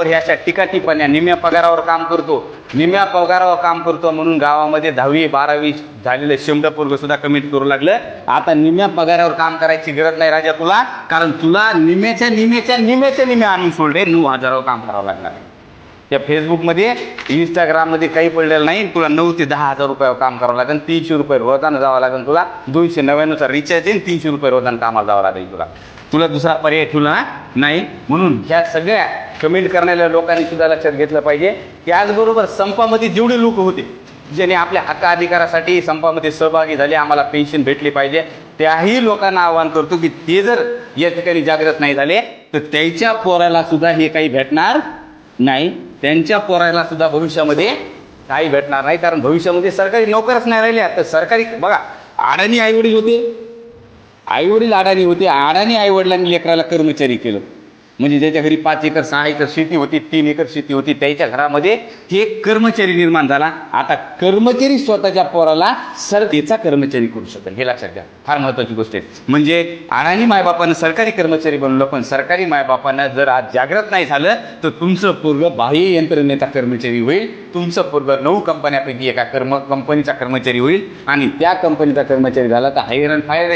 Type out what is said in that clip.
ह्या अशा टिकाटिपण्या निम्या पगारावर काम करतो म्हणून गावामध्ये 10वी 12वी झालेलं शेमडं सुद्धा कमेंट करू लागलं आता निम्या पगारावर काम करायची गरज नाही राजा तुला, कारण तुला निम्या आणून सोडले 9,000वर काम करावं लागणार. त्या फेसबुकमध्ये इंस्टाग्राममध्ये काही पडलेलं नाही, तुला 9 ते 10,000 रुपयावर काम करावं लागेल, 300 रुपये रोजानं जावं लागेल, तुला 299चा रिचार्ज येईल, 300 रुपये रोजानं कामाला जावं लागेल, तुला दुसरा पर्याय तुला नाही. म्हणून ह्या सगळ्या कमेंट करणाऱ्या लोकांनी सुद्धा लक्षात घेतलं पाहिजे. त्याचबरोबर संपामध्ये जेवढे लोक होते ज्याने आपल्या हक्क अधिकारासाठी संपामध्ये सहभागी झाले, आम्हाला पेन्शन भेटली पाहिजे, त्याही लोकांना आवाहन करतो की ते जर या ठिकाणी जागृत नाही झाले तर त्याच्या पोराला सुद्धा हे काही भेटणार नाही, त्यांच्या पोराला सुद्धा भविष्यामध्ये काही भेटणार नाही, कारण भविष्यामध्ये सरकारी नोकरच नाही राहिले. तर सरकारी बघा अडाणी आईवडील होते, अडाणी आईवडिलांनी लेकराला कर्मचारी केलं, म्हणजे ज्याच्या घरी 5 एकर 6 एकर शेती होती, 3 एकर शेती होती, त्याच्या घरामध्ये एक कर्मचारी निर्माण झाला. आता कर्मचारी स्वतःच्या पोराला सरतेचा कर्मचारी करू शकेल, हे लक्षात घ्या, फार महत्त्वाची गोष्ट आहे. म्हणजे अडाणी मायबापानं सरकारी कर्मचारी बनवलं, पण सरकारी मायबापानं जर आज जागृत नाही झालं तर तुमचं पोरगं बाह्य यंत्रणेचा कर्मचारी होईल, तुमचं पोरगं 9 कंपन्यापैकी एका कंपनीचा कर्मचारी होईल, आणि त्या कंपनीचा कर्मचारी झाला तर हायर अँड फायर